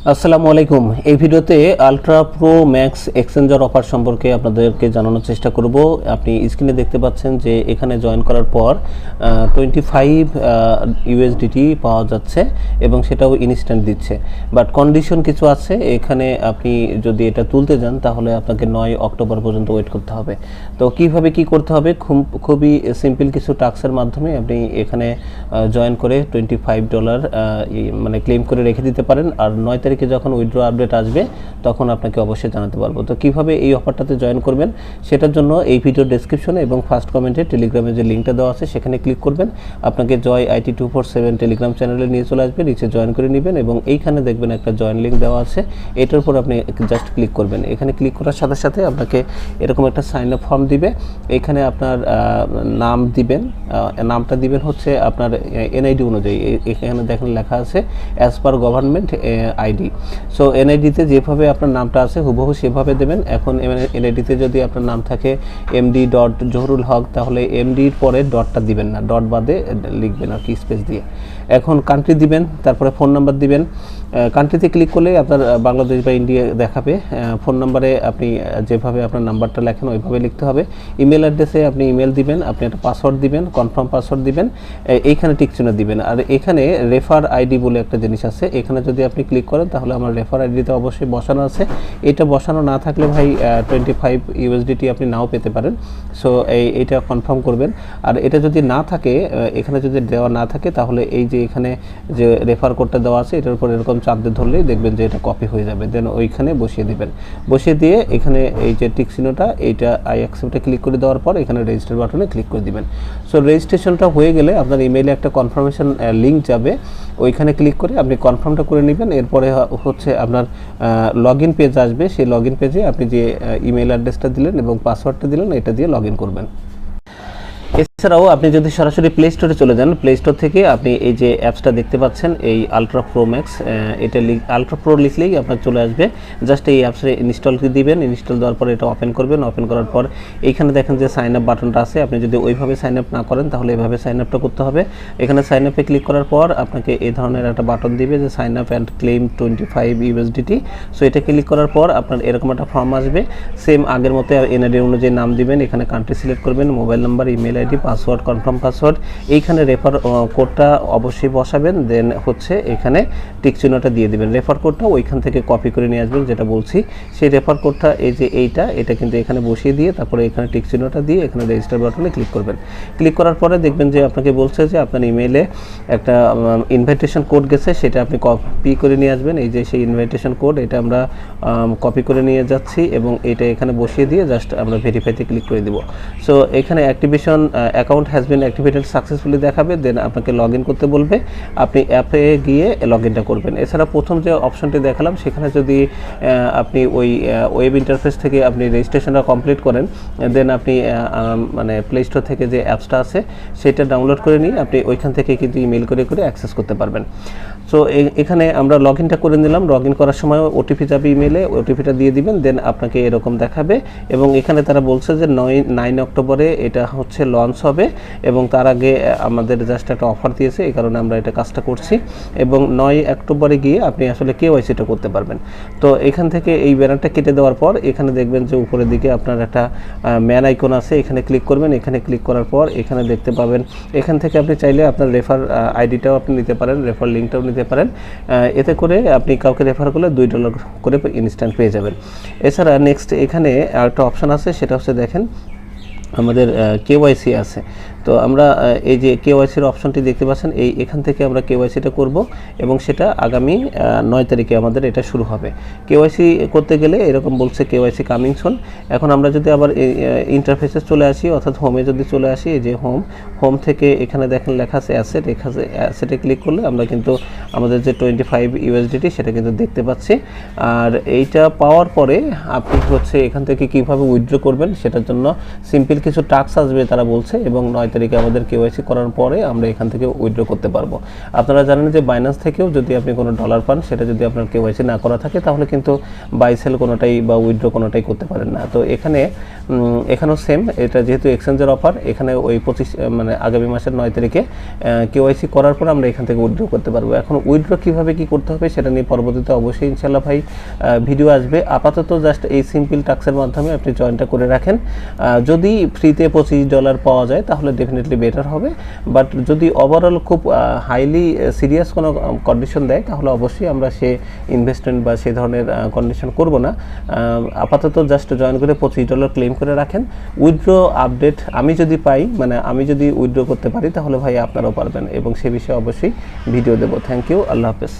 আসসালামু আলাইকুম। এই ভিডিওতে ultra pro max exchanger offer সম্পর্কে আপনাদেরকে জানানোর চেষ্টা করব। আপনি স্ক্রিনে দেখতে পাচ্ছেন যে এখানে জয়েন করার পর 25 ইউএসডিটি পাওয়া যাচ্ছে এবং সেটাও ইনস্ট্যান্ট দিচ্ছে। বাট কন্ডিশন কিছু আছে, এখানে আপনি যদি এটা তুলতে যান তাহলে আপনাকে 9 অক্টোবর পর্যন্ত ওয়েট করতে হবে। তো কিভাবে কি করতে হবে, খুবই সিম্পল কিছু টাস্কের মাধ্যমে আপনি এখানে জয়েন করে $25 মানে ক্লেম করে রেখে দিতে পারেন। আর 9 তারিখে যখন উইথড্র আপডেট আসবে তখন আপনাকে অবশ্যই জানাতে পারবো। তো কিভাবে এই অফারটাতে জয়েন করবেন সেটার জন্য এই ভিডিও ডেসক্রিপশনে এবং ফার্স্ট কমেন্টে টেলিগ্রামে যে লিঙ্কটা দেওয়া আছে সেখানে ক্লিক করবেন। আপনাকে জয় IT 247 টেলিগ্রাম চ্যানেলে নিয়ে চলে আসবে, নিচে জয়েন করে নেবেন এবং এইখানে দেখবেন একটা জয়েন লিঙ্ক দেওয়া আছে, এটার উপর আপনি জাস্ট ক্লিক করবেন। এখানে ক্লিক করার সাথে সাথে আপনাকে এরকম একটা সাইন আপ ফর্ম দিবে। এখানে আপনার নাম দিবেন, নামটা দিবেন হচ্ছে আপনার NID অনুযায়ী। এখানে দেখেন লেখা আছে as per government ID। So NID-তে যেভাবে আপনার নামটা আছে হুবহু সেভাবে দেবেন। এখন NID-তে যদি আপনার নাম থাকে MD.জহুরুল হক, তাহলে MD-র পরে ডটটা দিবেন না, ডট বাদে লিখবেন আর কি, স্পেস দিয়ে। এখন কান্ট্রি দিবেন, তারপরে ফোন নাম্বার দিবেন। কান্ট্রিতে ক্লিক করলে আপনার বাংলাদেশ বা ইন্ডিয়া দেখাবে। ফোন নাম্বারে আপনি যেভাবে আপনার নাম্বারটা লেখেন ওইভাবে লিখতে হবে। ইমেল অ্যাড্রেসে আপনি ইমেল দিবেন, আপনি একটা পাসওয়ার্ড দিবেন, কনফার্ম পাসওয়ার্ড দিবেন, এইখানে টিক চিহ্ন দিবেন। আর এখানে রেফার ID বলে একটা জিনিস আছে, এখানে যদি আপনি ক্লিক করেন তাহলে আমার রেফার IDতে অবশ্যই বসানো আছে। এটা বসানো না থাকলে ভাই 25 USDT আপনি নাও পেতে পারেন। সো এইটা কনফার্ম করবেন। আর এটা যদি না থাকে, এখানে যদি দেওয়া না থাকে তাহলে এই যে এখানে যে রেফার কোডটা দেওয়া আছে এটার উপর এরকম চাপ দিয়ে ধরলেই দেখবেন যে এটা কপি হয়ে যাবে। দেন ওইখানে বসিয়ে দিবেন। বসিয়ে দিয়ে এখানে এই যে টিক চিহ্নটা, এইটা আই অ্যাকসেপ্টে ক্লিক করে দেওয়ার পর এখানে রেজিস্টার বাটনে ক্লিক করে দিবেন। সো রেজিস্ট্রেশনটা হয়ে গেলে আপনার ইমেইলে একটা কনফার্মেশন লিঙ্ক যাবে, ওইখানে ক্লিক করে আপনি কনফার্মটা করে নেবেন। এরপরে হচ্ছে আপনার লগইন পেজ আসবে, সেই লগইন পেজে আপনি যে ইমেল অ্যাড্রেসটা দিলেন এবং পাসওয়ার্ডটা দিলেন এটা দিয়ে লগইন করবেন। এছাড়াও আপনি যদি সরাসরি প্লে স্টোরে চলে যান, প্লে স্টোর থেকে আপনি এই যে অ্যাপসটা দেখতে পাচ্ছেন এই আলট্রা প্রো ম্যাক্স, এটা আলট্রা প্রো লিখলেই আপনার চলে আসবে। জাস্ট এই অ্যাপসে ইনস্টল দিবেন, ইনস্টল দেওয়ার পর এটা ওপেন করবেন। ওপেন করার পর এইখানে দেখেন যে সাইন আপ বাটনটা আছে, আপনি যদি ওইভাবে সাইন আপ না করেন তাহলে এভাবে সাইন আপটা করতে হবে। এখানে সাইন আপে ক্লিক করার পর আপনাকে এই ধরনের একটা বাটন দিবে যে sign up and claim 25 USDT। So এটা ক্লিক করার পর আপনার এরকম একটা ফর্ম আসবে, সেম আগের মতো NID অনুযায়ী নাম দিবেন, এখানে কান্ট্রি সিলেক্ট করবেন, mobile number, email ID, password, confirm password, এইখানে রেফার কোডটা অবশ্যই বসাবেন। দেন হচ্ছে এখানে টিক চিহ্নটা দিয়ে দিবেন। রেফার কোডটা ওইখান থেকে কপি করে নিয়ে আসবেন, যেটা বলছি সেই রেফার কোডটা এই যে এটা কিন্তু এখানে বসিয়ে দিয়ে তারপরে এখানে টিক চিহ্নটা দিয়ে এখানে রেজিস্টার বাটনে ক্লিক করবেন। ক্লিক করার পরে দেখবেন যে আপনাকে বলছে যে আপনার ইমেইলে একটা ইনভাইটেশন কোড গেছে, সেটা আপনি কপি করে নিয়ে আসবেন। এই যে সেই ইনভাইটেশন কোড, এটা আমরা কপি করে নিয়ে যাচ্ছি এবং এটা এখানে বসিয়ে দিয়ে জাস্ট আমরা ভেরিফাইতে ক্লিক করে দিব। সো এখানে activation account has been activated successfully দেখাবে, দেন আপনাকে লগ ইন করতে বলবে, আপনি অ্যাপে গিয়ে লগ ইনটা করবেন। এছাড়া প্রথম যে অপশনটি দেখালাম সেখানে যদি আপনি ওই ওয়েব ইন্টারফেস থেকে আপনি রেজিস্ট্রেশনটা কমপ্লিট করেন, দেন আপনি মানে প্লে স্টোর থেকে যে অ্যাপসটা আছে সেটা ডাউনলোড করে নিয়ে আপনি ওইখান থেকে কিন্তু ইমেল করে অ্যাক্সেস করতে পারবেন। সো এখানে আমরা লগ ইনটা করে নিলাম। লগ ইন করার সময় OTP যাবে ইমেলে, OTPটা দিয়ে দিবেন, দেন আপনাকে এরকম দেখাবে। এবং এখানে তারা বলছে যে 9 অক্টোবরে এটা হচ্ছে লঞ্চ হবে এবং তার আগে আমাদের জাস্ট একটা অফার দিয়েছে, এই কারণে আমরা এটা কাজটা করছি। এবং 9 অক্টোবরে গিয়ে আপনি আসলে KYC-টা করতে পারবেন। তো এখান থেকে এই ব্যানারটা কেটে দেওয়ার পর এখানে দেখবেন যে উপরের দিকে আপনার একটা ম্যান আইকন আছে, এখানে ক্লিক করবেন। এখানে ক্লিক করার পর এখানে দেখতে পাবেন, এখান থেকে আপনি চাইলে আপনার রেফার IDটাও আপনি নিতে পারেন, রেফার লিঙ্কটাও নিতে পারেন। এতে করে আপনি কাউকে রেফার করলে $2 করে ইনস্ট্যান্ট পেয়ে যাবেন। এছাড়া নেক্সট এখানে আরেকটা অপশান আছে, সেটা হচ্ছে দেখেন আমাদের KYC আছে। তো আমরা এই যে KYC-র অপশনটি দেখতে পাচ্ছেন, এখান থেকে আমরা KYC-টা করব এবং সেটা আগামী 9 তারিখে আমাদের এটা শুরু হবে। KYC করতে গেলে এরকম বলছে KYC কামিং সুন। এখন আমরা যদি আবার ইন্টারফেসে চলে আসি, অর্থাৎ হোমে যদি চলে আসি, এই যে হোম থেকে এখানে দেখেন লেখা আছে অ্যাসেট, অ্যাসেটে ক্লিক করলে আমরা কিন্তু আমাদের যে 25 USDT সেটা কিন্তু দেখতে পাচ্ছি। আর এইটা পাওয়ার পরে আপনি হচ্ছে এখান থেকে কিভাবে উইথড্র করবেন সেটার জন্য সিম্পল কিছু টাস্ক আসবে তারা বলছে, এবং 9 তারিখে আমাদের কেওয়াইসি করার পরে আমরা এখান থেকে উইথড্র করতে পারবো। আপনারা জানেন যে বাইন্যান্স থেকেও যদি আপনি কোনো ডলার পান, সেটা যদি আপনার কেওয়াইসি না করা থাকে তাহলে কিন্তু বাই সেল কোনোটাই বা উইথড্র কোনোটাই করতে পারেন না। তো এখানেও সেম, এটা যেহেতু এক্সচেঞ্জের অফার, এখানে ওই 25 মানে আগামী মাসের 9 তারিখে কেওয়াইসি করার পর আমরা এখান থেকে উইথড্র করতে পারবো। এখন উইথড্র কীভাবে কী করতে হবে সেটা নিয়ে পরবর্তীতে অবশ্যই ইনশাল্লাহ ভাই ভিডিও আসবে। আপাতত জাস্ট এই সিম্পল টাস্কের মাধ্যমে আপনি জয়েনটা করে রাখেন। যদি ফ্রিতে $25 পাওয়া যায় তাহলে ডেফিনেটলি বেটার হবে, বাট যদি ওভারঅল খুব হাইলি সিরিয়াস কোনো কন্ডিশন দেয় তাহলে অবশ্যই আমরা সে ইনভেস্টমেন্ট বা সে ধরনের কন্ডিশন করব না। আপাতত জাস্ট জয়েন করে $25 ক্লেম করে রাখেন। উইথড্র আপডেট আমি যদি পাই, মানে আমি যদি উইথড্র করতে পারি তাহলে ভাই আপনারাও পারবেন, এবং সে বিষয়ে অবশ্যই ভিডিও দেবো। থ্যাংক ইউ, আল্লাহ হাফেজ।